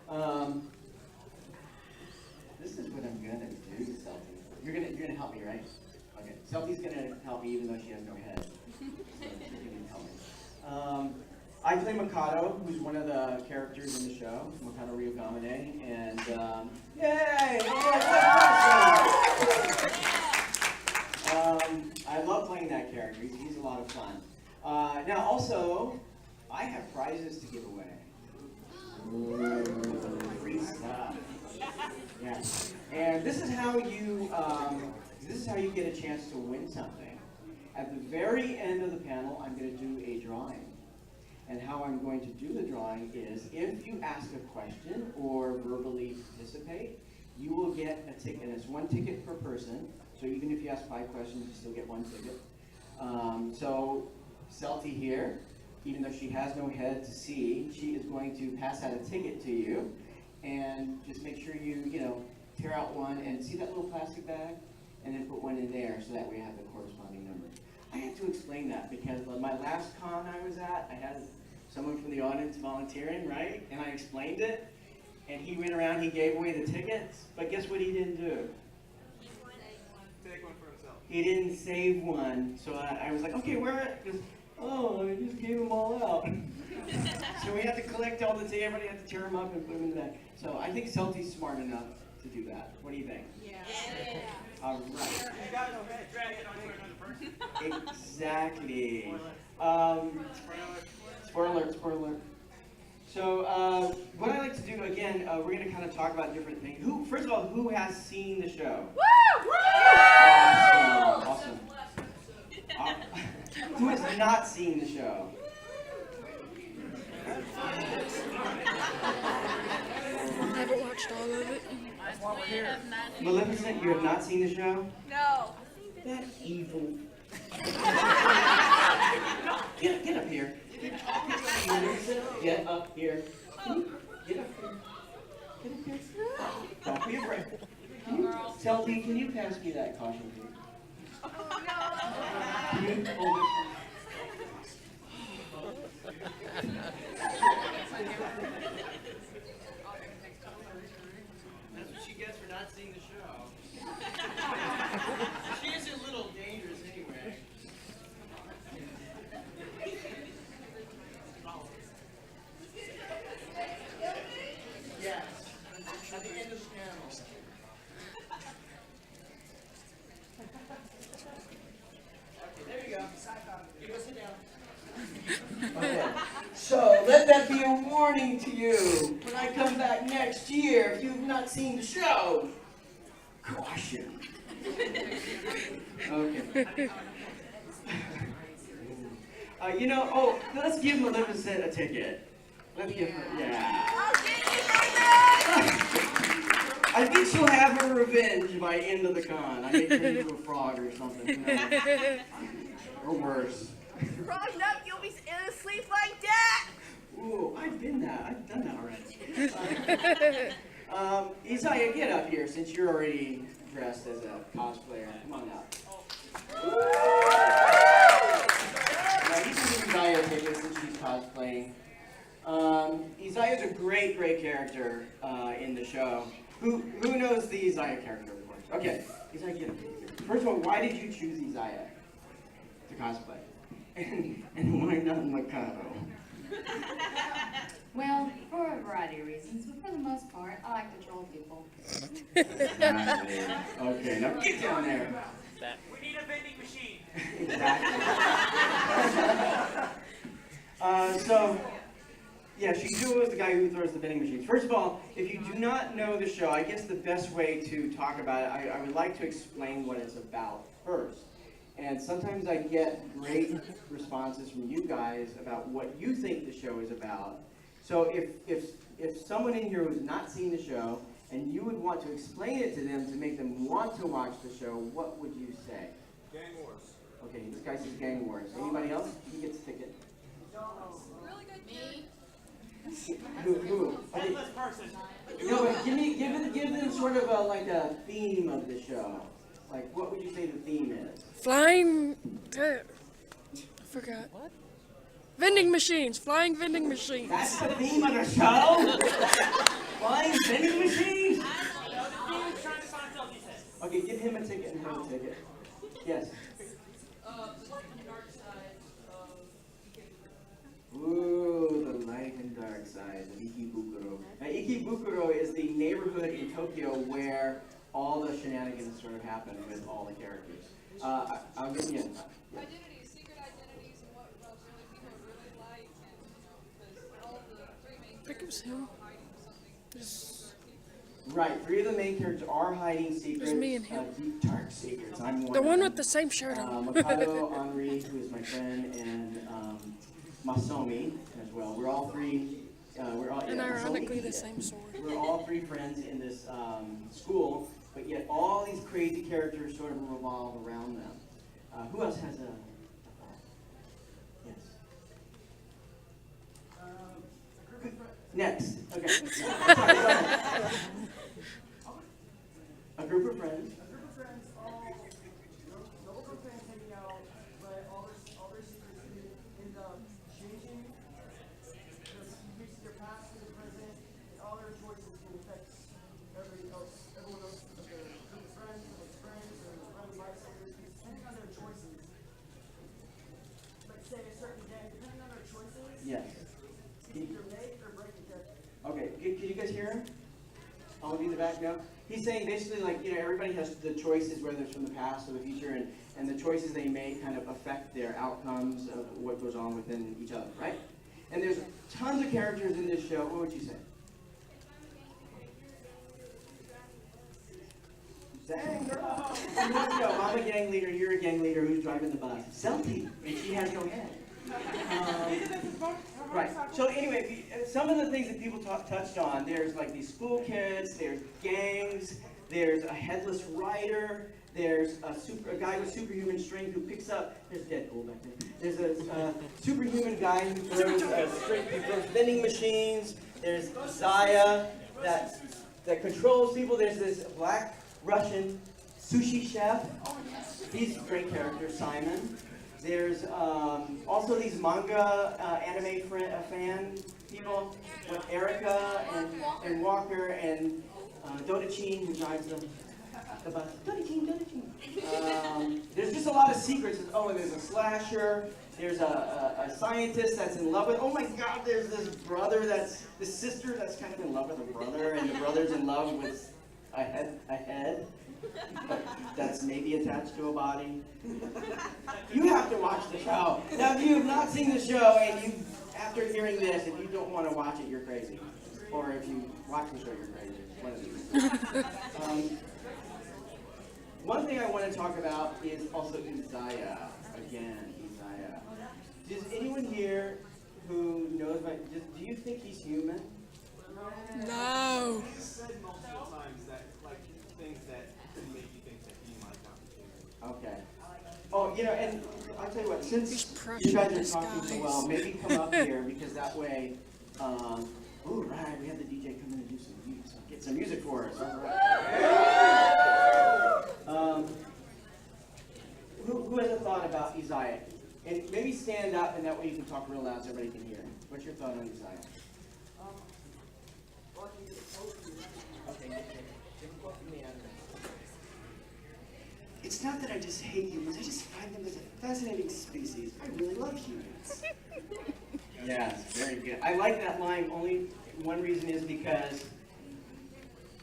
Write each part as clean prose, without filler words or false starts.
Um, this is what I'm gonna do, Celty. You're gonna help me, right? Okay. Celty's gonna help me even though she has no head. So she can help me. I play Mikado, who's one of the characters in the show, Mikado Ryugamine, and yay! I love playing that character. He's a lot of fun. Now, also, I have prizes to give away. Free stuff. Yeah. And this is how you get a chance to win something. At the very end of the panel, I'm going to do a drawing. And how I'm going to do the drawing is, if you ask a question or verbally participate, you will get a ticket. And it's one ticket per person. So even if you ask 5 questions, you still get 1 ticket. So Celty here, even though she has no head to see, she is going to pass out a ticket to you. And just make sure you tear out one and see that little plastic bag, and then put one in there so that we have the corresponding number. I have to explain that because my last con I was at, I had someone from the audience volunteering, right? And I explained it, and he went around, he gave away the tickets, but guess what he didn't do? Take one for himself. He didn't save one, so I was like, okay, where? Because, I just gave them all out. So we had to collect all the tickets, everybody had to tear them up and put them in the bag. So I think Celty's smart enough to do that. What do you think? Yeah. All right. You got to drag it onto another person. Exactly. Spoiler alert. Spoiler alert. So what I like to do, again, we're going to kind of talk about different things. First of all, who has seen the show? Woo! Awesome. Who has not seen the show? I haven't watched all of it. Maleficent, you have not seen the show? No. That evil. Get up here. Get up here. Get up here. Get up here. Don't be afraid. Celty, can you pass me that caution tape? Can you hold it? That's what she gets for not seeing the show. She is a little dangerous anyway. Yes. At the end of the panel. Okay, there you go. You go sit down. Okay. So let that be a warning to you. When I come back next year, if you've not seen the show, caution. Okay. Let's give Maleficent a ticket. Let's give her, yeah. I think she'll have her revenge by end of the con. I may turn into a frog or something. Or worse. Growing up, you'll be asleep like that. Ooh, I've done that already. Isaiah, get up here since you're already dressed as a cosplayer. Come on out. Now, you can give Isaiah a ticket since she's cosplaying. Isaiah's a great character in the show. Who knows the Isaiah character, of course? Okay, Isaiah, get up here. First of all, why did you choose Isaiah to cosplay? And why not Mikado? Well, for a variety of reasons, but for the most part, I like to troll people. Okay, now get down there. We need a vending machine. Exactly. Shuzo is the guy who throws the vending machines. First of all, if you do not know the show, I guess the best way to talk about it, I would like to explain what it's about first. And sometimes I get great responses from you guys about what you think the show is about. So if someone in here who's not seen the show, and you would want to explain it to them to make them want to watch the show, what would you say? Gang Wars. Okay, this guy says Gang Wars. Anybody else? He gets a ticket. Really good. Me. Who? Okay. Headless person. No, but give them sort of like a theme of the show. Like, what would you say the theme is? Flying. I forgot. What? Vending machines, flying vending machines. That's the theme of the show? Flying vending machines? Trying to find something, he said. Okay, give him a ticket and her a ticket. Yes. Ooh, the light and dark side of Ikebukuro. Now, Ikebukuro is the neighborhood in Tokyo where all the shenanigans sort of happen with all the characters. I'll get you. Identities, secret identities, and what really people really like, and because all of the three main I think it was him. hiding something. Right, 3 of the main characters are hiding secrets. me and him. Deep, dark secrets. I'm one The of one them. with the same shirt on. Mikado, Henri, who is my friend, and Masomi as well. We're all 3. We're all And yeah, ironically, Masomi, the same sword. We're all 3 friends in this school, but yet all these crazy characters sort of revolve around them. Who else has a thought? Yes. Next. Okay. Sorry. A group of friends. All local friends hanging out, but all their secrets end up changing. Just mixing their past with the present, and all their choices can affect everyone else of their group of friends, or friendly lifestyles, depending on their choices. Like say a certain day, depending on their choices, Yes. can either make or break the character. Okay. Can you guys hear him? All of you in the back, no? He's saying basically like, everybody has the choices, whether it's from the past or the future, and the choices they make kind of affect their outcomes of what goes on within each other, right? And there's tons of characters in this show. What would you say? Dang, girl. I'm a gang leader, you're a gang leader, who's driving the bus? Selfie, and she has no head. Right. So anyway, some of the things that people touched on, there's like these school kids, there's gangs, there's a headless rider, there's a guy with superhuman strength who picks up, there's Deadpool back there. There's a superhuman guy who throws vending machines. There's Zaya that controls people. There's this black Russian sushi chef. He's a great character, Simon. There's also these manga anime fan people with Erica and Walker and Dodichin, who drives the bus. Dodichin. There's just a lot of secrets. Oh, and there's a slasher. There's a scientist that's in love with. Oh my God! There's this sister that's kind of in love with her brother, and the brother's in love with a head. That's maybe attached to a body. You have to watch the show. Now, if you have not seen the show and after hearing this, if you don't want to watch it, you're crazy. Or if you watch the show, you're crazy. One of these. One thing I want to talk about is also Isaiah. Again, Isaiah. Does anyone here who knows do you think he's human? No. He said multiple times that, like, things that could make you think that he might not be human. Okay. Oh, and I'll tell you what, He's since Prussian you guys are talking so disguise. well, maybe come up here, because that way, right, we have the DJ come in and do some music, get some music for us, all right. Who has a thought about Isaiah? And maybe stand up, and that way you can talk real loud so everybody can hear. What's your thought on Isaiah? Okay, it's not that I just hate humans, I just find them as a fascinating species. I really love humans. Yes, very good. I like that line. Only one reason is because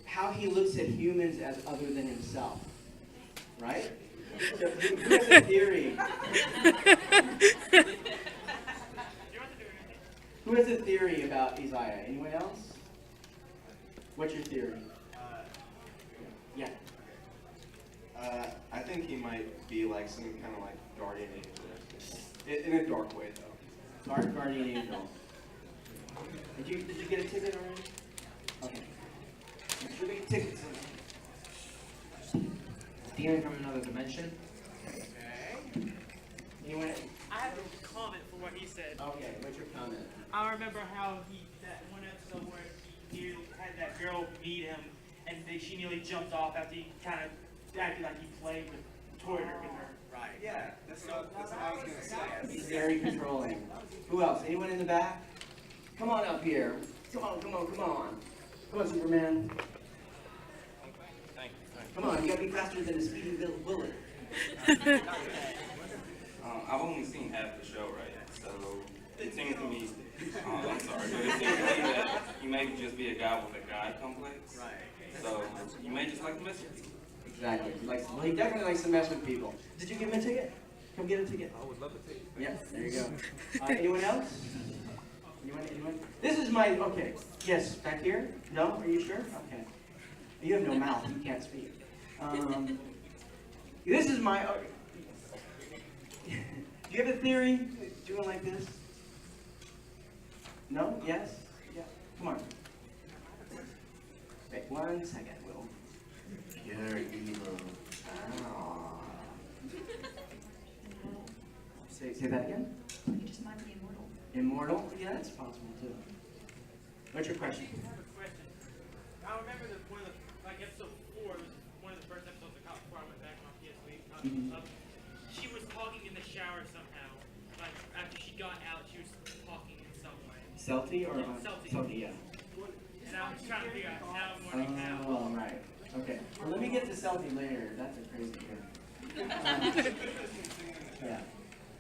how he looks at humans as other than himself. Right? So who has a theory? Who has a theory about Isaiah? Anyone else? What's your theory? Yeah. I think he might be like some kind of like guardian angel. In a dark way, though. Dark guardian angel. Did you get a ticket already? Okay. Make sure they get tickets. Demon from another dimension. Okay. Anyone? I have a comment for what he said. Okay, what's your comment? I remember how that one episode where he nearly had that girl meet him, and she nearly jumped off after he kind of acted like he played with, toyed her with her, Right. Yeah, that's what I was gonna say. He's very controlling. Who else? Anyone in the back? Come on up here. Come on, come on, come on. Come on, Superman. Come on, you gotta be faster than a speeding bullet. I've only seen half the show, right? So it seems to me, I'm sorry, but it seems to me that you may just be a guy with a God complex. Right. So you may just like to mess with people. Exactly. Well, he definitely likes to mess with people. Did you give him a ticket? Come get a ticket. I would love to take it. Yeah, there you go. Anyone else? Anyone? This is my, okay. Yes, back here? No? Are you sure? Okay. You have no mouth. You can't speak. This is my, do you have a theory? Doing like this? No? Yes? Yeah. Come on. Wait 1 second, Will. You're evil. Ah. Say that again? You just might be immortal. Immortal? Yeah, that's possible too. What's your question? I have a question. I remember that one of the, like episode 4, it was one of the first episodes I caught before I went back on PS3. She was talking in the shower somehow. Like after she got out, she was talking in some way. Celty or? Celty. Yeah. And I was trying to figure out how I'm learning how. Oh, right. Okay. Well, let me get to Celty later. That's a crazy thing. Yeah.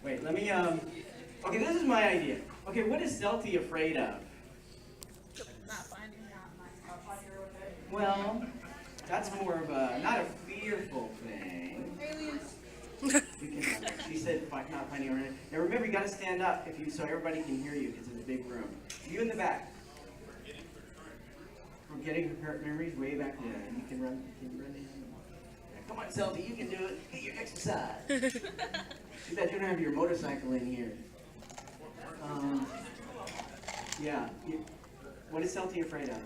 Wait, let me, okay, this is my idea. Okay, what is Celty afraid of? Not finding out. Well, that's more of a, not a fearful thing. Aliens. You can, she said not finding her. Now remember, you got to stand up if you, so everybody can hear you because it's a big room. You in the back. Forgetting her current memories way back there. You can run in. Come on, Celty, you can do it. Get your exercise. Too bad you don't have your motorcycle in here. Yeah. What is Celty afraid of?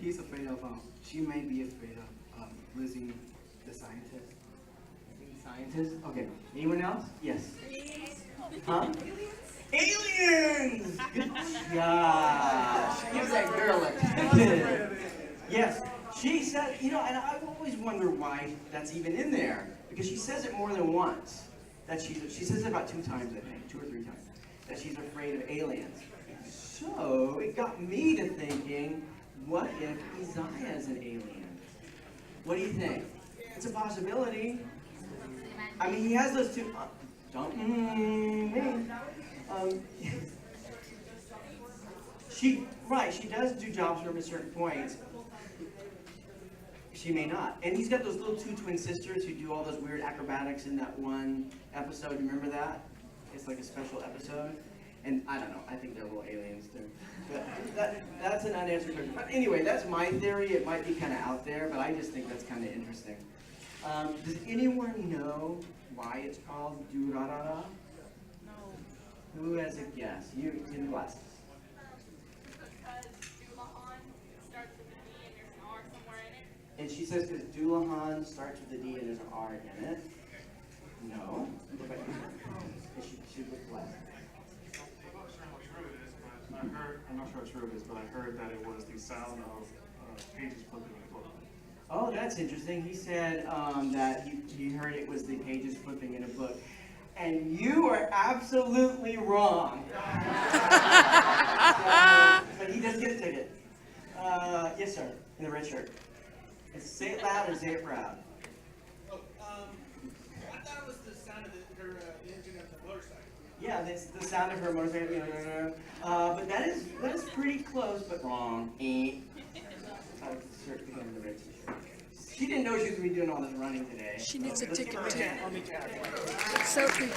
He's afraid of, she may be afraid of losing the scientist. Scientist? Okay. Anyone else? Yes. Huh? Aliens! Good gosh. Give that girl attention. Yes. She said, you know, and I always wonder why that's even in there. Because she says it more than once. That she says it about 2 times, I think. 2 or 3 times. That she's afraid of aliens. So, it got me to thinking, what if Isaiah is an alien? What do you think? It's a possibility. I mean, he has those 2. She does do jobs from a certain point. She may not. And he's got those little 2 twin sisters who do all those weird acrobatics in that one episode. Remember that? It's like a special episode. And I don't know. I think they're little aliens too. But that's an unanswered question. But anyway, that's my theory. It might be kind of out there, but I just think that's kind of interesting. Does anyone know why it's called Drrr? No. Who has a guess? You in the glasses. Because Dulahan starts with a D and there's an R somewhere in it. And she says because Dulahan starts with a D and there's an R in it. No. What about you? She with glasses. I'm not sure how true it is, but I heard that it was the sound of pages flipping in the book. Oh, that's interesting. He said that he heard it was the pages flipping in a book. And you are absolutely wrong. But he does get a ticket. Yes, sir. In the red shirt. Say it loud or say it proud. Oh, I thought it was the sound of her engine of the motorcycle. Yeah, that's the sound of her motorcycle. But that is pretty close, but wrong. She didn't know she was going to be doing all this running today. She needs a Let's give ticket her a too. hand. Sophie.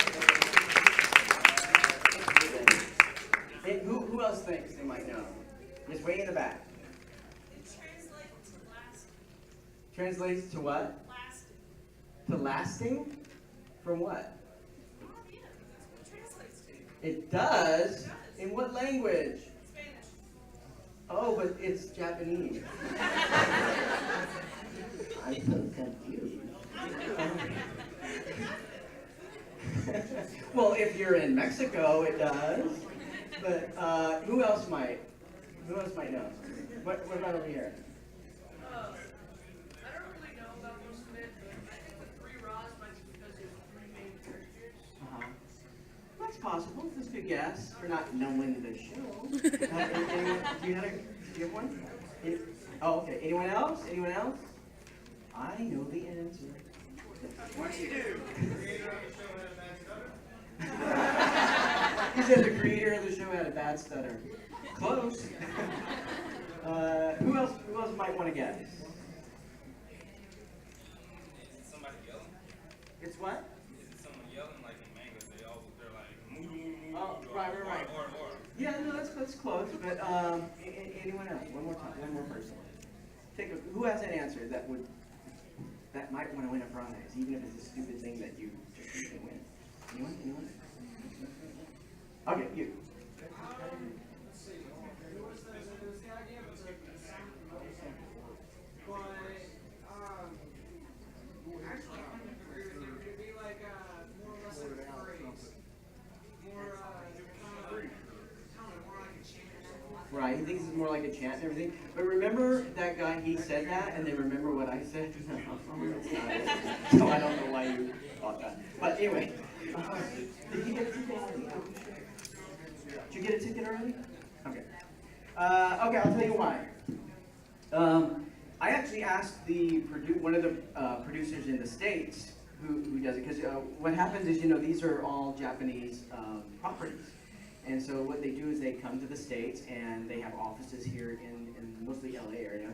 Hey, who else thinks they might know? It's way in the back. It translates to lasting. Translates to what? Lasting. To lasting? From what? Oh, yeah, that's what it translates to. It does? In what language? Spanish. Oh, but it's Japanese. I'm so confused. Well, if you're in Mexico, it does. But who else might? Who else might know? What about over here? I don't really know about most of it, but I think the 3 Raws might be because there's 3 main characters. That's possible. That's a good guess. We're not knowing the show. Do you have one? Oh, okay. Anyone else? Anyone else? I know the answer. What do you do? He said the creator of the show had a bad stutter. Close. Who else might want to guess? Somebody yelling? It's what? Is it someone yelling like in manga? They're like moo moo moo. Oh, right. Or. Yeah, no, that's close. But anyone else? One more time. One more person. Who has an answer that might want to win a prize, even if it's a stupid thing that you just can win? Anyone? Okay, you. Let's see. It was the idea of the sound promotion. But, actually, I don't agree with you. It'd be like, more or less like a phrase. More, more like a chant or something. Right, he thinks it's more like a chant and everything. But remember that guy, he said that, and then remember what I said? No, that's not it. So I don't know why you thought that. But anyway, did you get a ticket already? Did you get a ticket already? Okay. Okay, I'll tell you why. I actually asked one of the producers in the States who does it, because what happens is, these are all Japanese properties. And so what they do is they come to the States, and they have offices here in mostly LA area.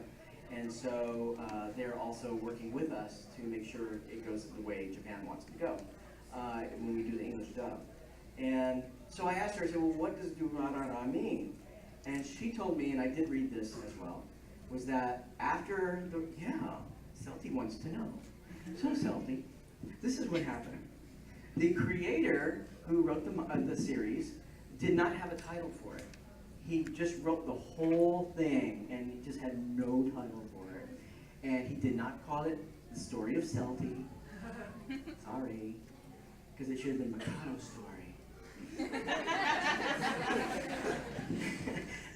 And so they're also working with us to make sure it goes the way Japan wants it to go when we do the English dub. And so I asked her, I said, well, what does Drrr mean? And she told me, and I did read this as well, was that after Celty wants to know. So Celty, this is what happened. The creator who wrote the series did not have a title for it. He just wrote the whole thing, and he just had no title for it. And he did not call it The Story of Celty. Sorry. Because it should have been Mikado's story.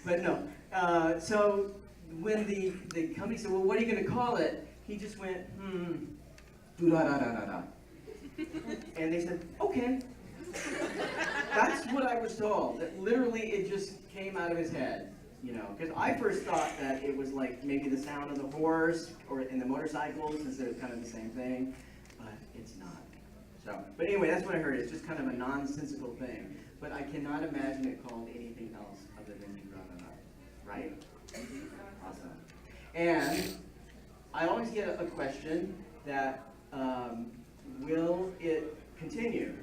But no. So when the company said, well, what are you going to call it? He just went, da-da-da-da-da. And they said, okay. That's what I was told. That literally it just came out of his head, because I first thought that it was like maybe the sound of the horse or in the motorcycles, since they're kind of the same thing, but it's not. So, but anyway, that's what I heard. It's just kind of a nonsensical thing. But I cannot imagine it called anything else other than Drrr, right? Awesome. And I always get a question that will it continue?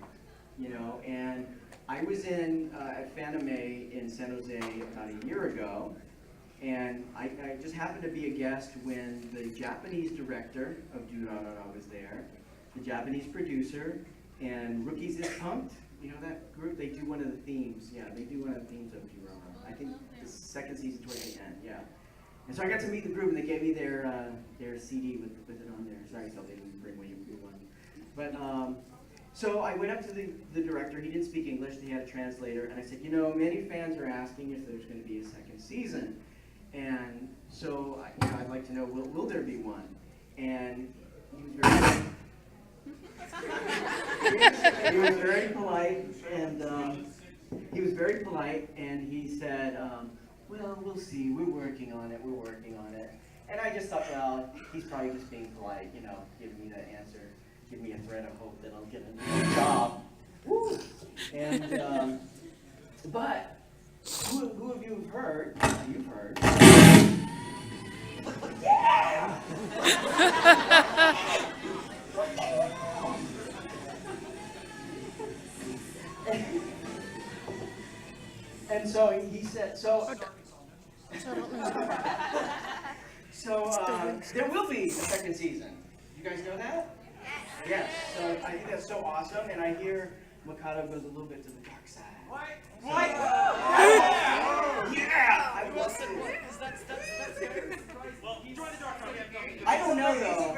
And I was at Fanime in San Jose about a year ago, and I just happened to be a guest when the Japanese director of Drrr was there, the Japanese producer, and Rookies is Pumped. You know that group? They do one of the themes. Yeah, they do one of the themes of Drrr. I think the second season towards the end. Yeah. And so I got to meet the group, and they gave me their CD with it on there. Sorry, so they didn't bring one. But so I went up to the director. He didn't speak English. He had a translator, and I said, many fans are asking if there's going to be a second season, and so I'd like to know, will there be one? And he was very polite, and he said, well, we'll see. We're working on it. And I just thought, well, he's probably just being polite, giving me that answer. Give me a thread of hope that I'll get a new job. Woo! And, but, who of you have heard? You've heard. Yeah! And so he said, there will be a second season. You guys know that? Yes. So I think that's so awesome, and I hear Mikado goes a little bit to the dark side. What? Yeah! I love it. That's good. Well, join the dark side. I don't know though.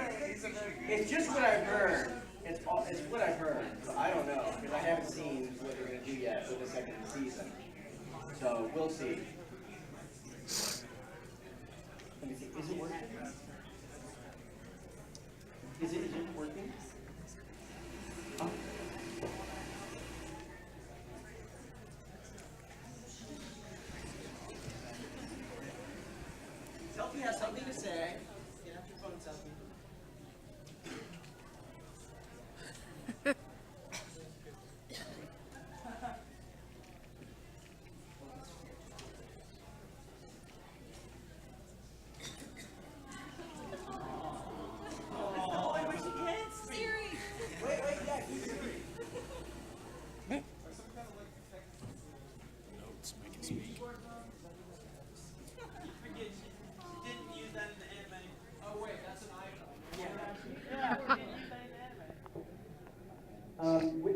It's just what I've heard. It's what I've heard. So I don't know, because I haven't seen what they're going to do yet for the second season. So we'll see. Let me see. Is it working? Is it working? Oh. Selfie has something to say. Get out your phone, Selfie.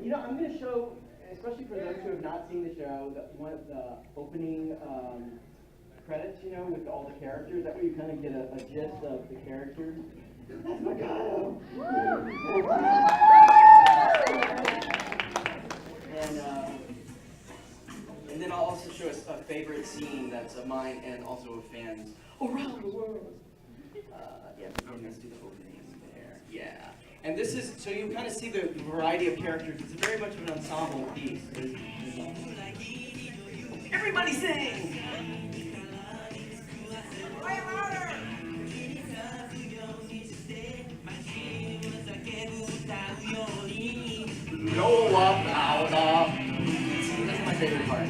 You know, I'm going to show, especially for those who have not seen the show, one of the opening credits, you know, with all the characters. That way you kind of get a gist of the characters. That's my God. And then I'll also show us a favorite scene that's of mine and also of fans around the world. Yeah, and let's do the opening there. Yeah. And this is, so you kind of see the variety of characters. It's very much of an ensemble piece. Everybody sing! Way louder! Go up louder! That's my favorite part.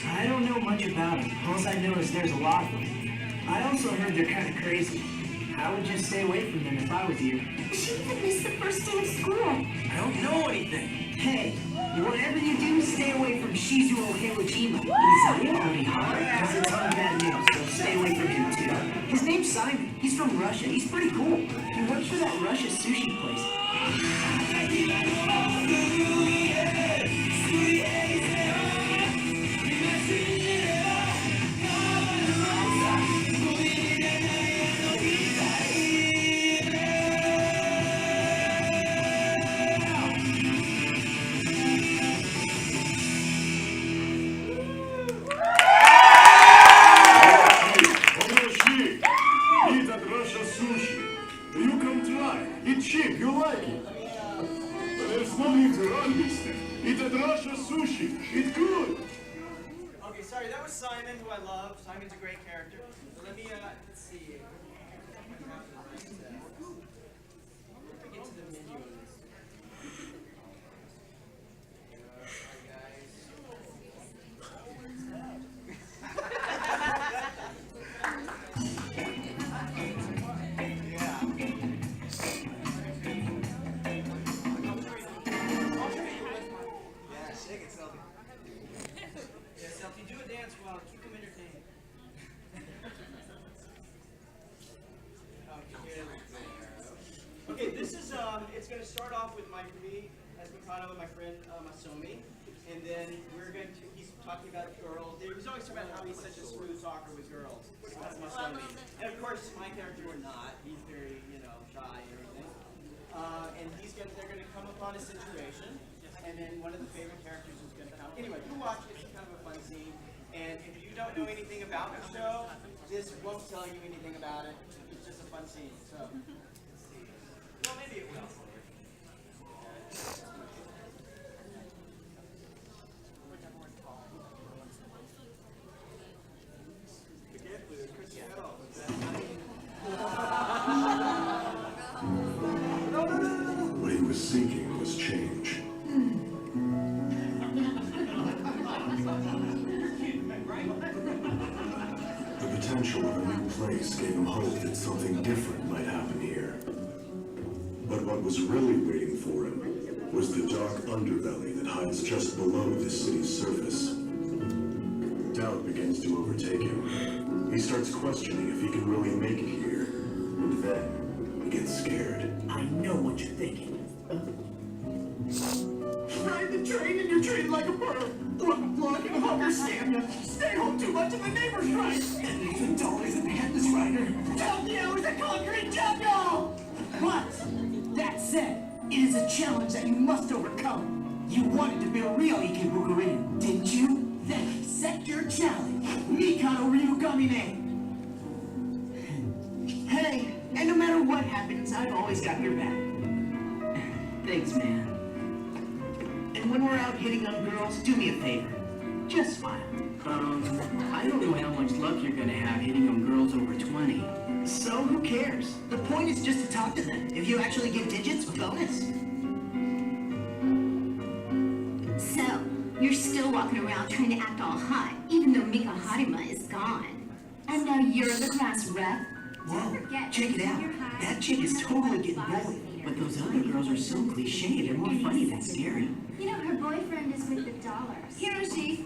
I don't know much about them. All I know is there's a lot of them. I also heard they're kind of crazy. I would just stay away from them if I was you. She even missed the first day of school. I don't know anything. Hey, whatever you do, stay away from Shizuo Kawajima. He's really hard. Has a ton of bad news, so stay away from him too. His name's Simon. He's from Russia. He's pretty cool. He works for that Russia sushi place. Cheap, you like it. There's no need to run this thing. It's at Russia sushi. It's good. Okay, sorry, that was Simon, who I love. Simon's a great character. So let me, let's see. Let me get to the menu of this. Okay, this is, it's going to start off with Mike V as Mikado and my friend Masomi, and then we're going to, he's talking about girls. He's always talking about how he's such a smooth talker with girls. Masomi. And of course, my character are not. He's very, shy and everything. And they're going to come upon a situation, and then one of the favorite characters is going to come. Anyway, you watch it. It's kind of a fun scene. And if you don't know anything about the show, this won't tell you anything about it. It's just a fun scene. So. Well, maybe it will. What he was seeking was change. potential of a new place gave him hope that something different might happen here. But what was really waiting for him was the dark underbelly that hides just below this city's surface. Doubt begins to overtake him. He starts questioning if he can really make it here. And then he gets scared. I know what you're thinking. Ride the train and you're treated like a bird. Look, and hunger scam you. Stay home too much of a neighbor's right. Pennies and dollars and headless rider. Down the hours of concrete jungle! But, that said, it is a challenge that you must overcome. You wanted to build real Ikebukurin, didn't you? Then accept your challenge. Mikado Ryugamine. Hey, and no matter what happens, I've always got your back. Thanks, man. And when we're out hitting on girls, do me a favor. Just smile. I don't know how much luck you're gonna have hitting on girls over 20. So who cares? The point is just to talk to them. If you actually get digits, bonus. So, you're still walking around trying to act all hot, even though Mika Harima is gone. And now you're the class rep? Whoa, check it out. That chick is totally getting bullied. But those other girls are so cliche, they're more funny than scary. You know, her boyfriend is with the dollars. Hiroshi,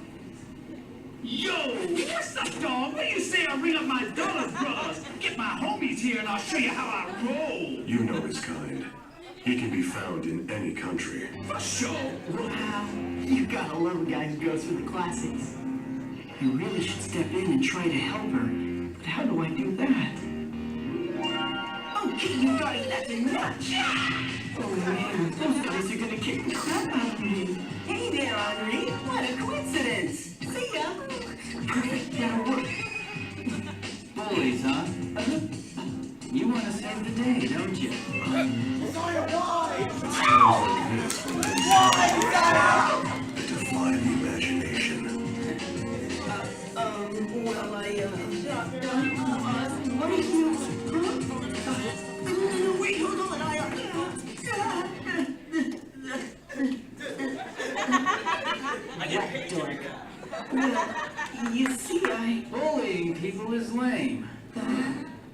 Yo, what's up, dog? What do you say I ring up my dollars, brothers? Get my homies here and I'll show you how I roll. You know his kind. He can be found in any country. For sure. Wow, you gotta love a guy who goes for the classics. You really should step in and try to help her. But how do I do that? Okay, you guys, that's enough. Oh man, those guys are gonna kick the crap out of me. Hey there, Henri. What a coincidence. See ya. Perfect, that'll work. Bullies, huh? You want to save the day, don't you? Defy the imagination. Well, what are you? Wait, hold on, What dork? Well, you see, Bullying people is lame.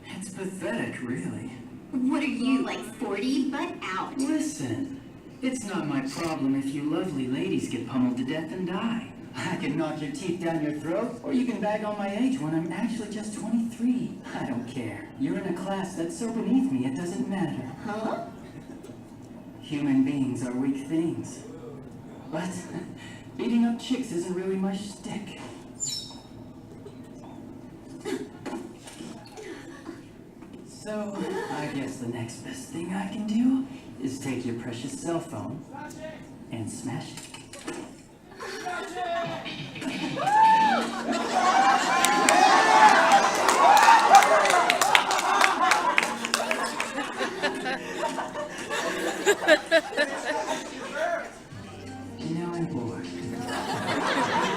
It's pathetic, really. what are you, like 40? Butt out. Listen, it's not my problem if you lovely ladies get pummeled to death and die. I can knock your teeth down your throat, or you can bag on my age when I'm actually just 23. I don't care. You're in a class that's so beneath me it doesn't matter. Huh? Human beings are weak things. But beating up chicks isn't really my shtick. So, I guess the next best thing I can do is take your precious cell phone and smash it. Now I'm bored. I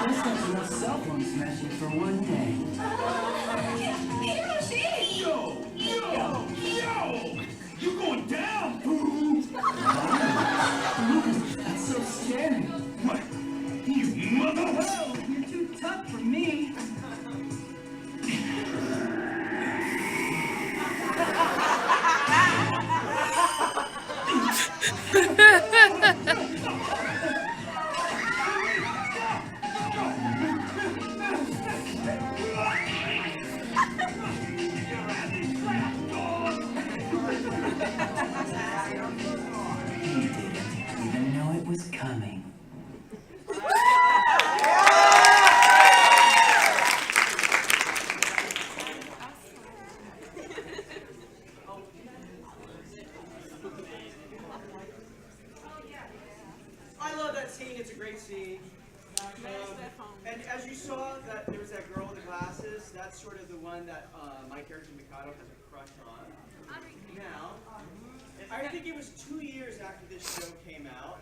guess that's enough cell phone smashing for one day. Yo! You going down, fool! That's so scary. What? You mother! Well, you're too tough for me. He didn't even know it was coming. I love that scene. It's a great scene. And as you saw, that there was that girl with the glasses. That's sort of the one that my character Mikado has a crush on. Now, I think it was 2 years after this show came out.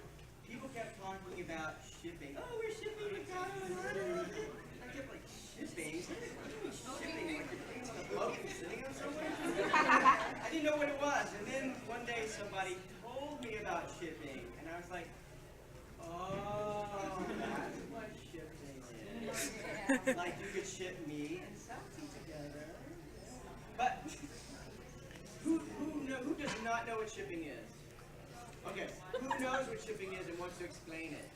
People kept talking about shipping. Oh, we're shipping Mikado and Lana. I kept like, shipping? Shipping? Like you're putting on a boat and sitting on somewhere? I didn't know what it was. And then one day somebody told me about shipping. And I was like, oh, that's what shipping is. Like you could ship me and Sassy together. But who does not know what shipping is? Okay, who knows what shipping is and wants to explain it?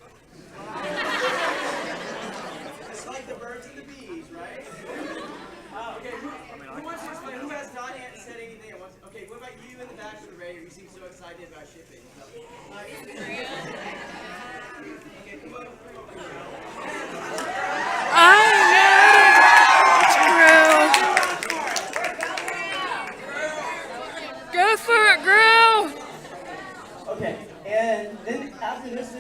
It's like the birds and the bees, right? Okay, who wants to explain? Who has not yet said anything? Okay, what about you in the back with the radio? You seem so excited about shipping. So, okay, come on. Go for it, girl! Okay, and then after this,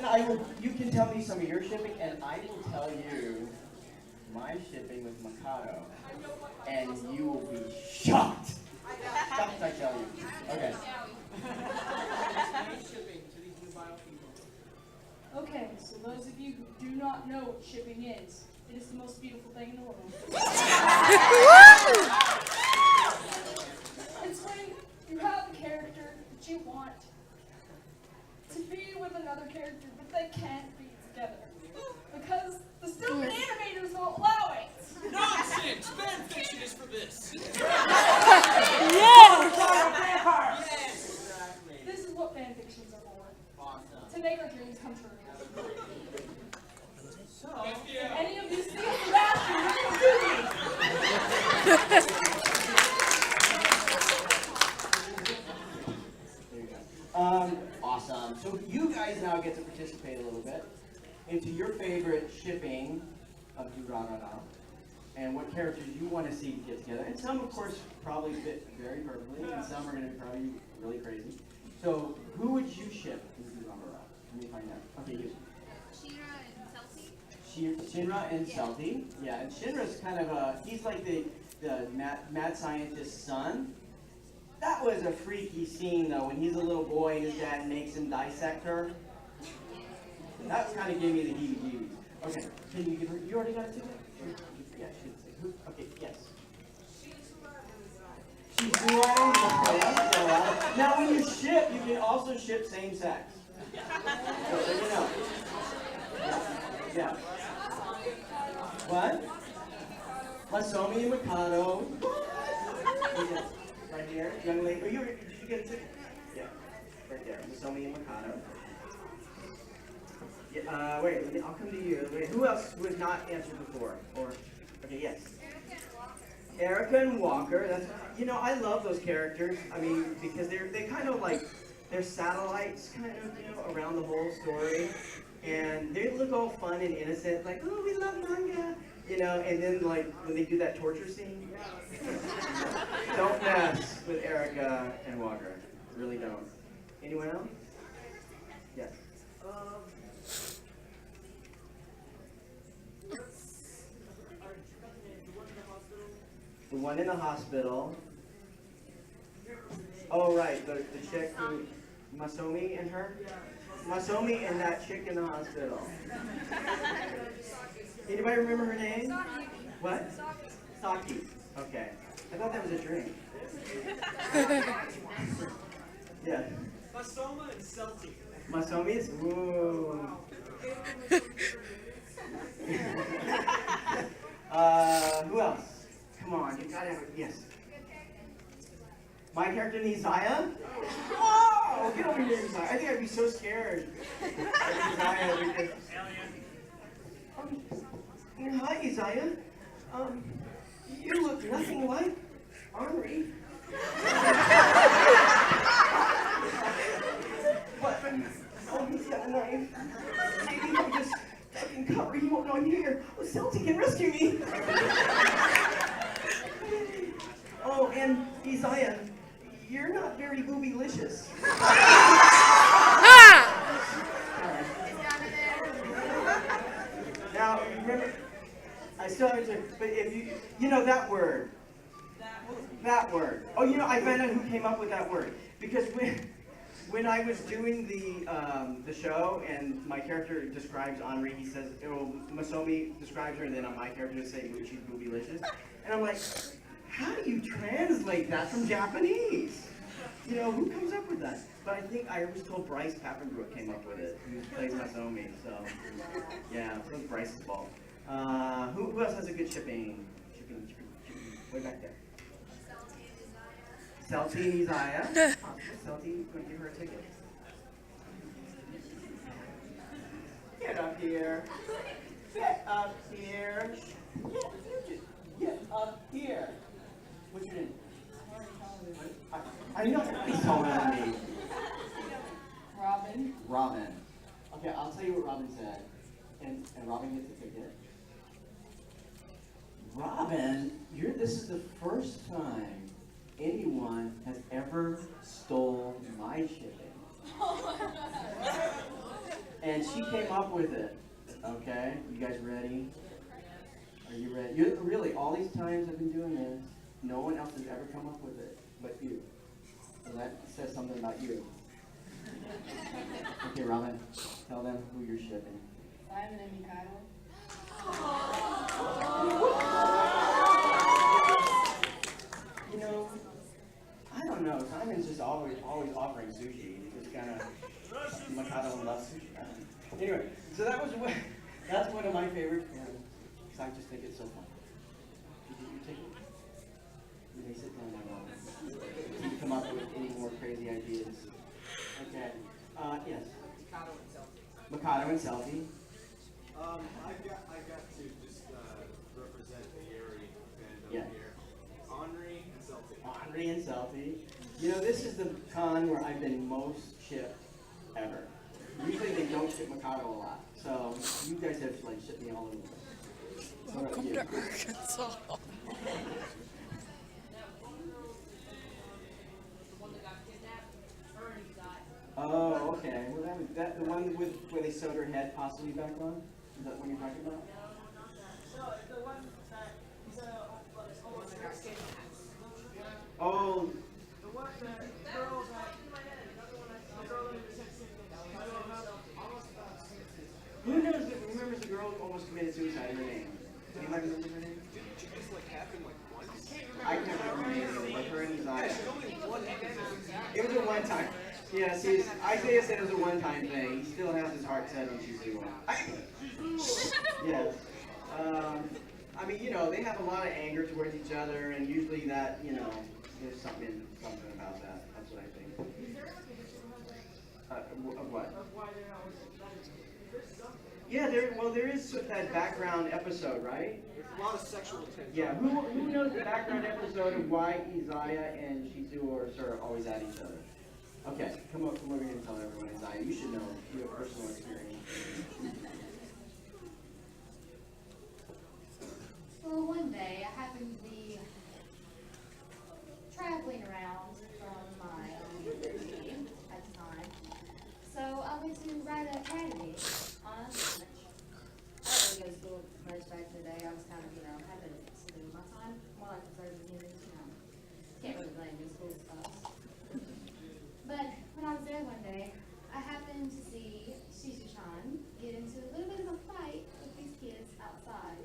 you can tell me some of your shipping, and I will tell you my shipping with Mikado, and you will be shocked. Shocked, I tell you. Okay. Okay, so those of you who do not know what shipping is, it is the most beautiful thing in the world. It's when you have a character that you want to be with another character, but they can't be together. Because the stupid animators won't allow it. Nonsense! Fan fiction is for this. Yes! This is what fan fictions are for. Awesome. To make our dreams come true. So, If any of you see Sebastian, awesome. So you guys now get to participate a little bit into your favorite shipping of Drrr, and what characters you want to see get together. And some, of course, probably fit very perfectly, and some are going to be probably really crazy. So who would you ship in Drrr? Let me find out. Okay, you. Shinra and Celti. Yeah, and Shinra's kind of he's like the mad scientist's son. That was a freaky scene, though, when he's a little boy and his dad makes him dissect her. That kind of gave me the heebie-jeebies. Okay, can you give her, you already got it together? Yeah, she did say, who? Okay, yes. She's wearing now, when you ship, you can also ship same sex. So there you know. Yeah. What? Masomi and Mikado. Right here, young lady. Did you get a ticket? Yeah, right there. Masomi and Mikado. Yeah, wait, I'll come to you. Wait, who else was not answered before? Or, okay, yes. Erica and Walker. That's, I love those characters. I mean, because they kind of like, they're satellites, kind of, around the whole story. And they look all fun and innocent, like, oh, we love manga, and then like when they do that torture scene, don't mess with Erica and Walker, really don't. Anyone else? Yes. The one in the hospital. Oh, right, the chick who, Masomi and her? Masomi and that chick in the hospital. Anybody remember her name? What? Saki. Okay. I thought that was a drink. Yeah. Masoma and Celtic. Masomi's? Ooh. Who else? Come on, you gotta have it. Yes. My character Isaiah? Oh, get over here, Isaiah. I think I'd be so scared. Isaiah, because... Hi, Isaiah. You look nothing like Henri. What? Oh, he's got a knife. Maybe if I just fucking cover, he won't know I'm here. Oh, Celtic can rescue me. Oh, and Isaiah, you're not very boobylicious. Now, remember, I still haven't said, but if you know that word. That word. Oh, I found out who came up with that word. Because when I was doing the show and my character describes Henri, he says, Masomi describes her, and then my character is saying she's boobylicious. And I'm like, how do you translate that from Japanese? Who comes up with that? But I think I was told Bryce Pappenbrook came up with it, who plays Masomi, so yeah, it was Bryce's fault. Who else has a good shipping? Way back there. Celty and Isaiah. Celty, going to give her a ticket. Get up here. Get up here. Get up here. What's your name? I know everybody's taller than me. Robin. Robin. Okay, I'll tell you what Robin said. And Robin gets a ticket. Robin, this is the first time anyone has ever stole my shipping. And she came up with it. Okay, you guys ready? Are you ready? Really, all these times I've been doing this, no one else has ever come up with it but you. So that says something about you. Okay, Robin, tell them who you're shipping. Simon and Mikhail. You know, I don't know. Simon's just always offering sushi. He just kind of, Mikado loves sushi. Anyway, so that's one of my favorite films. Because I just think it's so fun. Did you get your ticket? You may sit down now. You come up with any more crazy ideas. Okay. Yes. Mikado and Selfie. I got to just represent the Erie fandom Yeah. here. Henri and Celtic. Henri and Selfie. You know, this is the con where I've been most shipped ever. Usually they don't ship Mikado a lot. So you guys have like shipped me all over the place. Welcome to Arkansas. Oh, okay. Well, that the one where they sewed her head possibly back on? Is that what you're talking about? No, the one that he's almost Oh, the one that the girl that who knows? Remembers the girl who almost committed suicide? Her name? Anybody remember her name? Didn't you just like happen like once? I can't remember her name, but her and Isaiah. There's only one episode. It was a one-time. Yeah, see, Isaiah said it was a one-time thing. He still has his heart set on Shizuo. Yes. I mean, you know, they have a lot of anger towards each other, and usually that, you know, there's something about that. That's what I think. Of what? Yeah, there is that background episode, right? There's a lot of sexual tension. Yeah, who knows the background episode of why Isaiah and Shizuo are sort of always at each other? Okay, come over here and tell everyone, Isaiah. You should know. You have personal experience. Well, one day I happened to be traveling around from my university at the time. So I went to write an academy on a college. I didn't really go to school much back in the day. I was kind of, having to do my time, more like observing humans, Can't really blame me, school stuff. But when I was there one day, I happened to see Shishu-chan get into a little bit of a fight with these kids outside.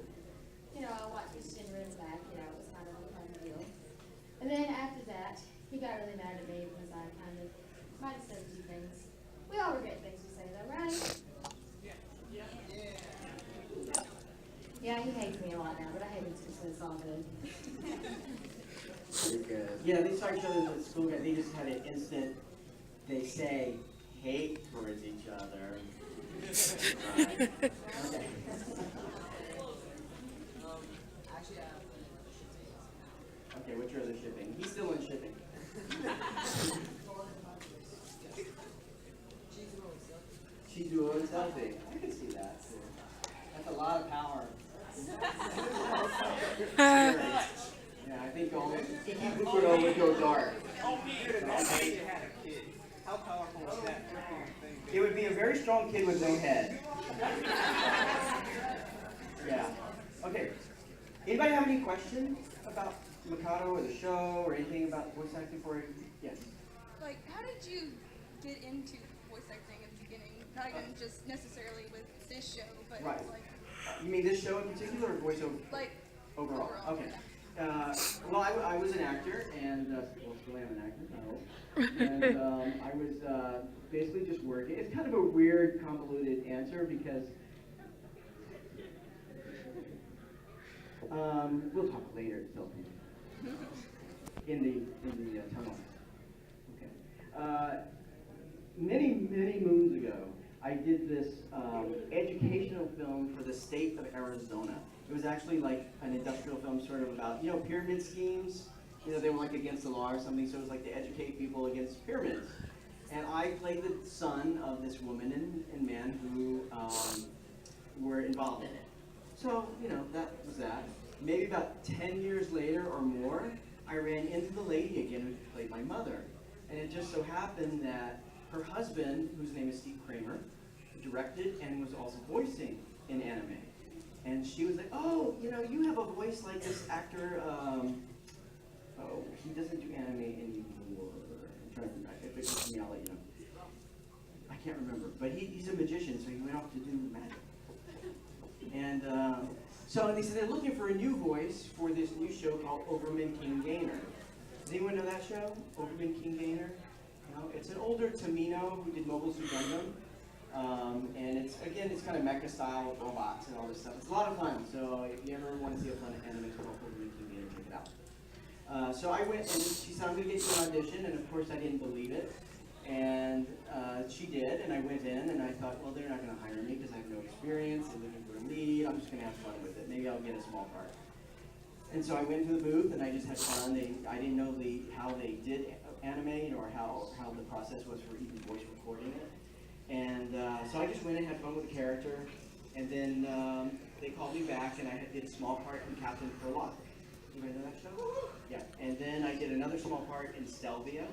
I watched his shin in the back, it was kind of a fun deal. And then after that, he got really mad at me because I kind of might have said a few things. We all regret things we say though, right? Yeah, he hates me a lot now, but I hate him too, so it's all good. You're good. Yeah, they saw each other at school. They just had an instant, they say, hate towards each other. Right. Okay. Okay, what's your other shipping? He's still in shipping. Shizuo and Selfie. I can see that. That's a lot of power. Yeah, I think Ikebukuro would go dark. How powerful is that thing? It would be a very strong kid with no head. Yeah. Okay. Anybody have any questions about Mikado or the show or anything about voice acting for it? Yes. Like, how did you get into voice acting at the beginning? Not even just necessarily with this show, but Right. like, You mean this show in particular or voiceover? like Overall. Okay. Well, I was an actor, and well, still am an actor, I hope. And I was basically just working. It's kind of a weird, convoluted answer because we'll talk later. So, in the tunnel. Okay. Many moons ago, I did this educational film for the state of Arizona. It was actually like an industrial film, sort of about pyramid schemes. They were like against the law or something, so it was like to educate people against pyramids. And I played the son of this woman and man who were involved in it. So, that was that. Maybe about 10 years later or more, I ran into the lady again who played my mother. And it just so happened that her husband, whose name is Steve Kramer, directed and was also voicing in anime. And she was like, oh, you have a voice like this actor, he doesn't do anime anymore. I'm trying to, if it's me, I'll let you know. I can't remember, but he's a magician, so he went off to do magic. And so they said they're looking for a new voice for this new show called Overman King Gainer. Does anyone know that show, Overman King Gainer? No? It's an older Tamino who did Mobile Suit Gundam. And it's kind of mecha style with robots and all this stuff. It's a lot of fun, so if you ever want to see a fun anime called Overman King Gainer, check it out. So I went and she said, I'm going to get you an audition, and of course I didn't believe it. And she did, and I went in, and I thought, well, they're not going to hire me because I have no experience. They're looking for a lead. I'm just going to have fun with it. Maybe I'll get a small part. And so I went to the booth, and I just had fun. I didn't know how they did animate or how the process was for even voice recording it. And so I just went and had fun with the character. And then they called me back, and I did a small part in Captain Furlock. You guys know that show? Yeah. And then I did another small part in Stelvia.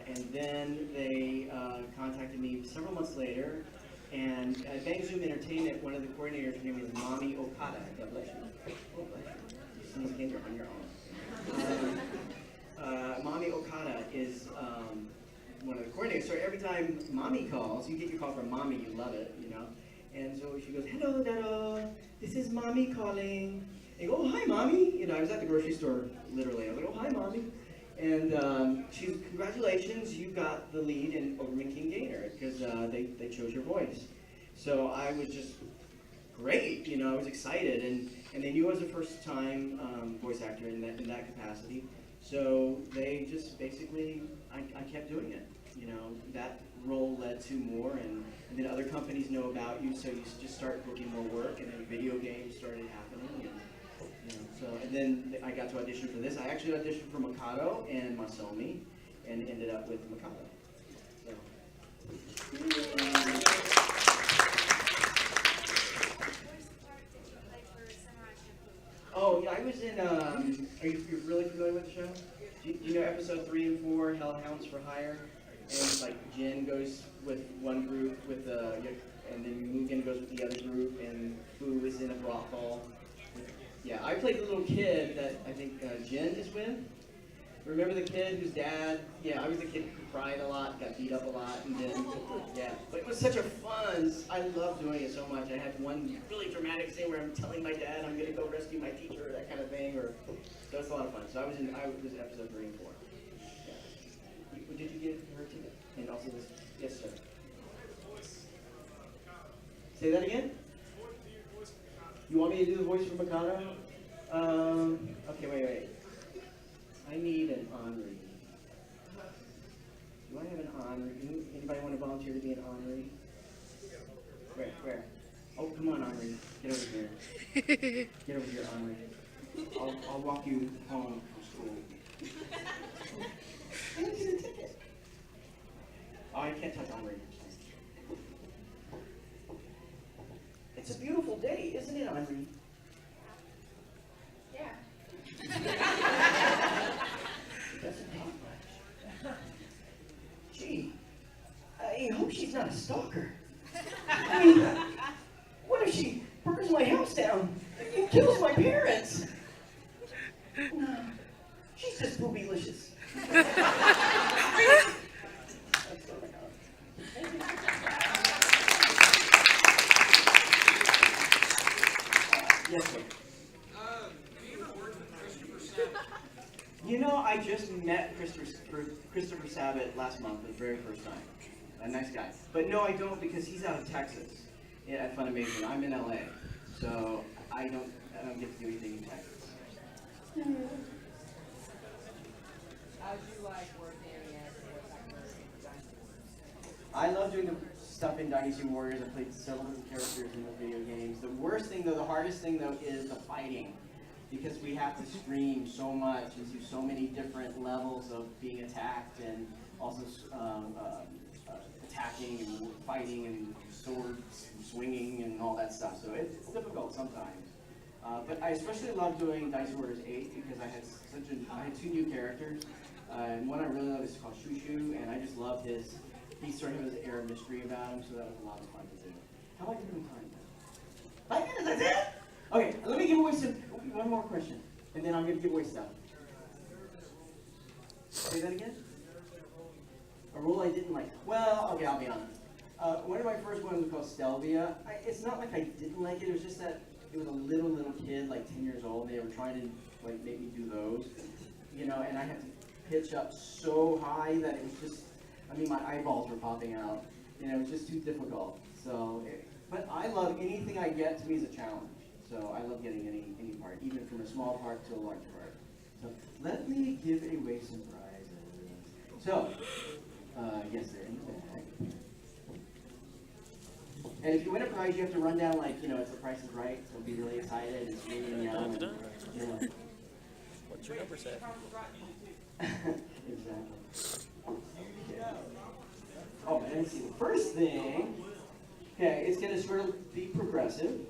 And then they contacted me several months later, and at Bang Zoom Entertainment, one of the coordinators, her name is Mami Okada. God bless you. Oh, bless you. Sneeze again, you're on your own. Mami Okada is one of the coordinators. So every time Mami calls, you get your call from Mami, you love it, And so she goes, hello, Dado. This is Mami calling. And you go, oh, hi, Mommy. I was at the grocery store, literally. I was like, oh, hi, Mommy. And she's, congratulations, you got the lead in Overman King Gainer, because they chose your voice. So I was just great, I was excited, and they knew I was a first-time voice actor in that capacity. So they just basically, I kept doing it. That role led to more, and then other companies know about you, so you just start booking more work, and then video games started happening. And then I got to audition for this. I actually auditioned for Mikado and Masomi, and ended up with Mikado. Oh, yeah, I was in, are you really familiar with the show? Do you know episode 3 and 4, Hellhounds for Hire? And like Jin goes with one group and then Mugen goes with the other group, and Fu is in a brothel. Yeah, I played the little kid that I think Jin is with. Remember the kid whose dad, I was the kid who cried a lot, got beat up a lot, and then, but it was such a fun, I love doing it so much. I had one really dramatic scene where I'm telling my dad I'm going to go rescue my teacher, or that kind of thing, so it's a lot of fun. So I was episode 3 and 4. Yeah. Did you get her too? And also this, yes sir. Say that again? You want me to do the voice for Mikado? Okay, wait. I need an Henri. Do I have an Henri? Anybody want to volunteer to be an Henri? Where? Oh, come on, Henri. Get over here. Get over here, Henri. I'll walk you home from school. I didn't get a ticket. Oh, I can't touch Henri. It's a beautiful day, isn't it, Henri? Yeah. He doesn't talk much. Gee, I hope she's not a stalker. I mean, what if she burns my house down and kills my parents? No, she's just boobylicious. Yes, sir. I just met Christopher Sabat last month for the very first time. A nice guy. But no, I don't, because he's out of Texas at Funimation. I'm in LA, so I don't get to do anything in Texas. How do you like working as a voice actor in Dynasty Warriors? I love doing the stuff in Dynasty Warriors. I played several different characters in the video games. The worst thing though, the hardest thing though, is the fighting. Because we have to scream so much and do so many different levels of being attacked and also attacking and fighting and swords and swinging and all that stuff. So it's difficult sometimes. But I especially love doing Dynasty Warriors 8 because I had two new characters. And one I really love is called Shushu, and I just love he sort of has an air of mystery about him, so that was a lot of fun to do. How am I doing time? 5 minutes, that's it? Okay, let me give away one more question, and then I'm going to give away stuff. Say that again? A role I didn't like. Well, okay, I'll be honest. One of my first ones was called Stelvia. It's not like I didn't like it, it was just that it was a little kid, like 10 years old, and they were trying to like make me do those. You know, and I had to pitch up so high that it was just, I mean, my eyeballs were popping out. You know, it was just too difficult. So, but I love anything I get, to me is a challenge. So I love getting any part, even from a small part to a large part. So let me give away some prizes. So, yes, they're in the bag. And if you win a prize, you have to run down like, you know, it's The Price is Right. So be really excited and scream and yell. And, you know. What's your number say? Exactly. Okay. Oh, and let's see. The first thing, okay, it's going to sort of be progressive.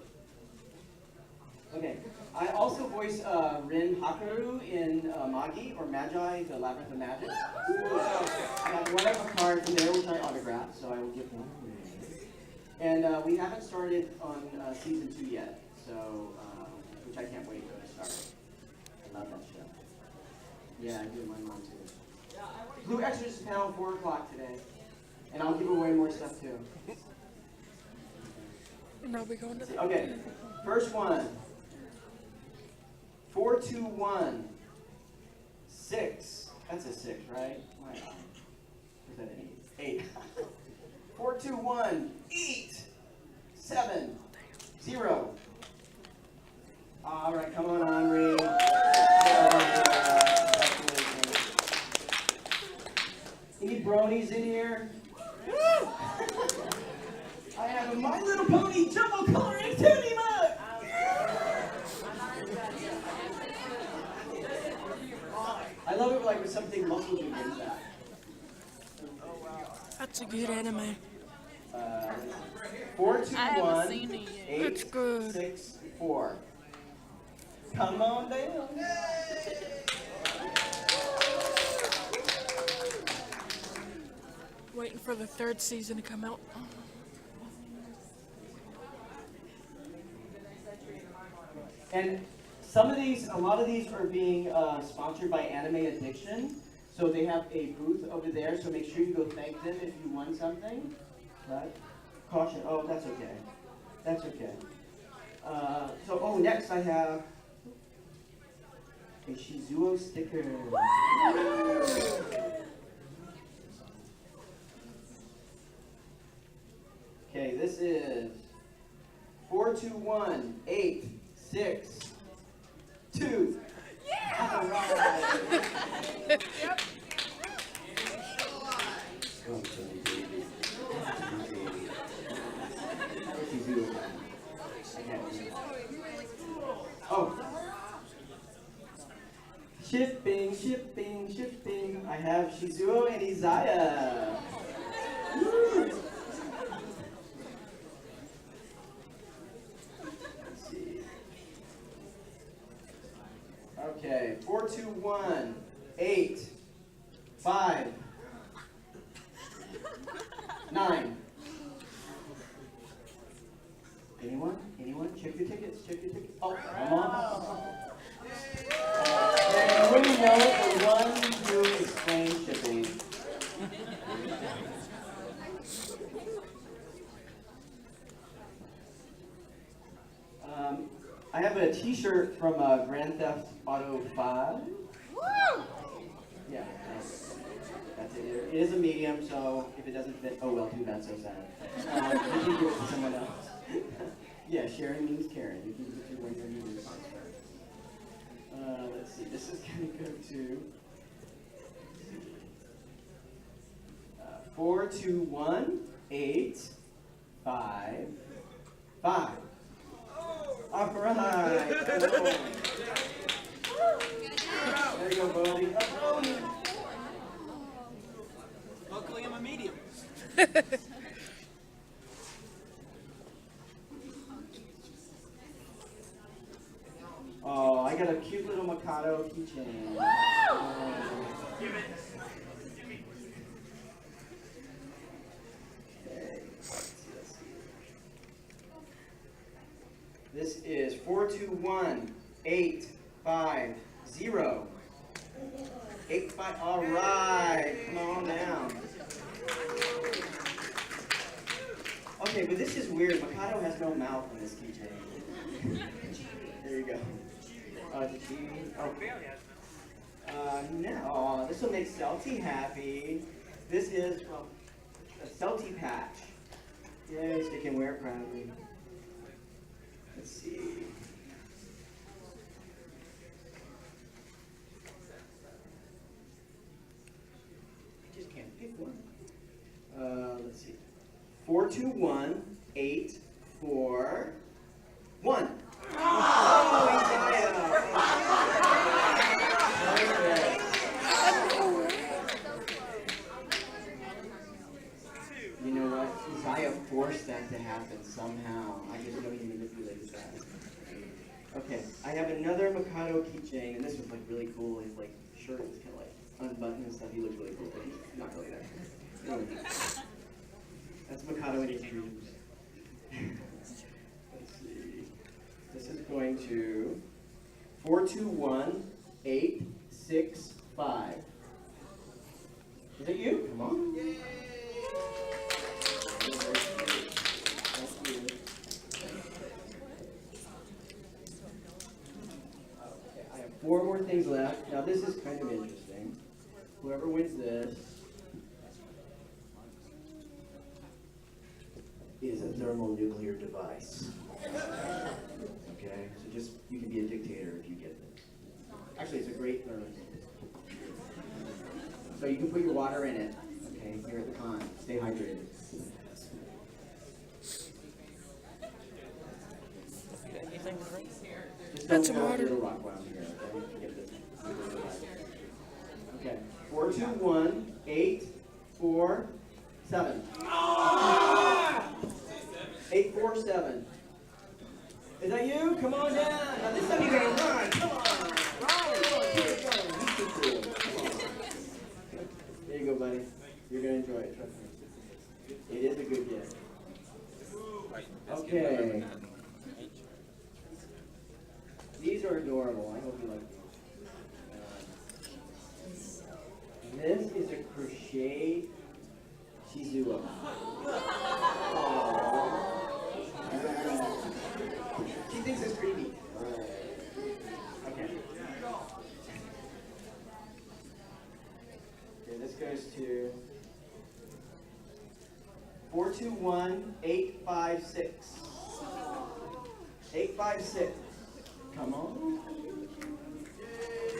Okay. I also voice Rin Hakaru in Magi, or Magi, the Labyrinth of Magic. So I have one of a card from there, which I autographed, so I will give one away. And we haven't started on season 2 yet, so which I can't wait to start. I love that show. Yeah, I do. My mom too. Blue Exorcist panel 4 o'clock today, and I'll give away more stuff too. Now we going to. Okay, first one. 421 6. That's a 6, right? My God. Is that an 8? 8. 421 8 7 0. All right, come on, Henri. Any bronies in here? I have a My Little Pony Jumbo Color Activity mug. I love it like with some big muscles you get that. That's a good anime. 421 8 6 4. Come on down. Waiting for the 3rd season to come out. And a lot of these are being sponsored by Anime Addiction. So they have a booth over there, so make sure you go thank them if you won something. Right? Caution, oh, that's okay. That's okay. Next I have a Shizuo sticker. Okay, this is 421 8 6 2. Yeah! All right. Yep. Oh. Shipping. I have Shizuo and Isaiah. Woo. Let's see. Okay, 421 8 5 9. Anyone? Check your tickets. Oh, come on. And winning note for one who explains shipping. I have a T-shirt from Grand Theft Auto 5. Woo! Yeah, that's it. It is a medium, so if it doesn't fit, oh well, too bad, so sad. You can give it to someone else. Yeah, sharing means caring. You can give it to one who needs it. Let's see, this is going to go to 4, 2, 1, 8, 5, 5. All right. There you go, Bodie. Luckily, I'm a medium. Oh, I got a cute little Mikado keychain. Okay, let's see. This is 421-850. 85. All right, come on down. Okay, but this is weird. Mikado has no mouth on this keychain. There you go. It's a cheese. Oh, no. Oh, this will make Celty happy. This is from a Celty patch. Yay, so you can wear it proudly. Let's see. I just can't pick one. Let's see. 421-841. Oh, Isaiah. You know what? Isaiah forced that to happen somehow. I just know he manipulated that. Okay, I have another Mikado keychain, and this was like really cool. His like shirt was kind of like unbuttoned and stuff. He looked really cool, but he's not really there. Anyway, that's Mikado in his dreams. Let's see. This is going to 421-865. Is it you? Come on. Yay! Okay, I have 4 more things left. Now this is kind of interesting. Whoever wins this is a thermonuclear device. Okay, so just, you can be a dictator if you get this. Actually, it's a great thermos. So you can put your water in it, okay, here at the con. Stay hydrated. Just don't Some go water. Little Rock while I'm here, okay? Get this. Okay, 421-847. 847. Is that you? Come on down. Now this time you're gonna run. Come on. Keep it going. He's too cool. Come on. There you go, buddy. You're gonna enjoy it. Trust me. It is a good gift. Okay. These are adorable. I hope you like these. This is a crochet Shizuo. She thinks it's creepy. Okay. Okay, this goes to 421-856. 856. Come on.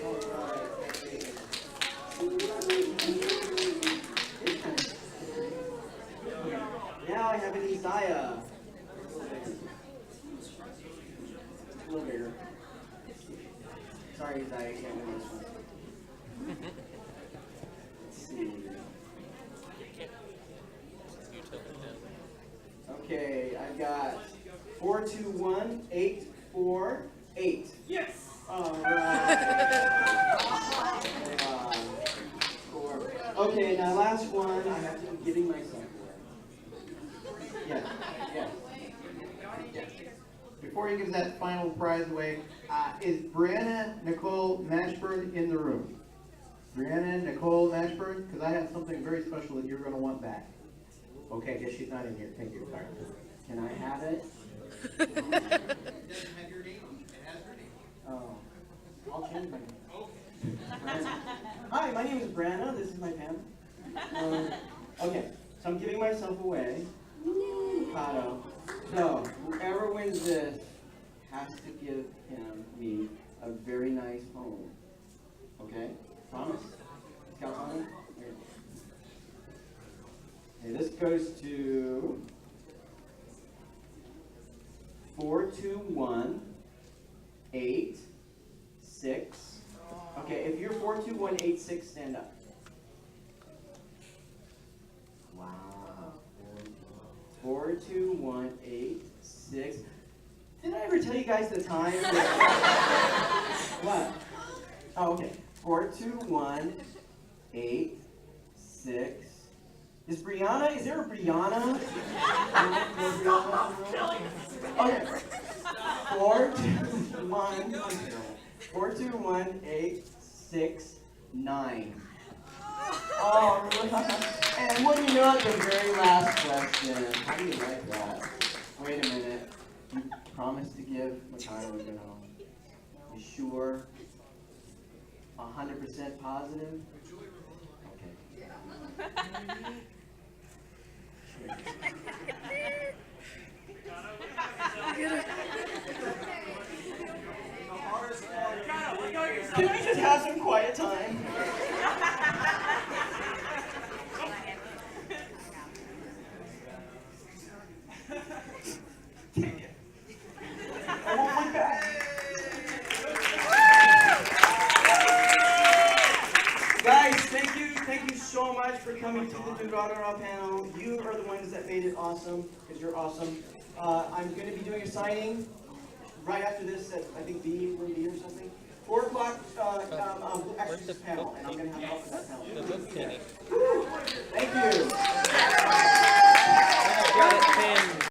All right. Now I have an Isaiah. A little bigger. Sorry, Isaiah, can't win this one. Let's see. Okay, I've got 421-848. Yes! All right. Okay, now last one, I have to be giving myself away. Yes, yes. Before he gives that final prize away, is Brianna Nicole Mashburn in the room? Brianna Nicole Mashburn? Because I have something very special that you're going to want back. Okay, I guess she's not in here. Thank you. Sorry. Can I have it? It doesn't have your name on it. It has her name on it. Oh, I'll change my name. Hi, my name is Brianna. This is my pen. Okay, so I'm giving myself away. Mikado. So, whoever wins this has to give me a very nice home. Okay? Promise? Scout Tommy? goes to 42186. Okay, if you're 42186, stand up. Wow. 42186. Did I ever tell you guys the time? What? Oh, okay. 42186. Is Brianna? Is there a Brianna? No Brianna? Okay. 4218669. All right. And what do you know at the very last question? How do you like that? Wait a minute. You promised to give Mikhail, you know. You sure? 100% positive? Okay. Can we just have some quiet time? I won't look back. Guys, thank you so much for coming to the Drrr panel. You are the ones that made it awesome, because you're awesome. I'm going to be doing a signing right after this at, I think, room B or something. 4 o'clock, extra panel, and I'm going to have help with that panel. Thank you.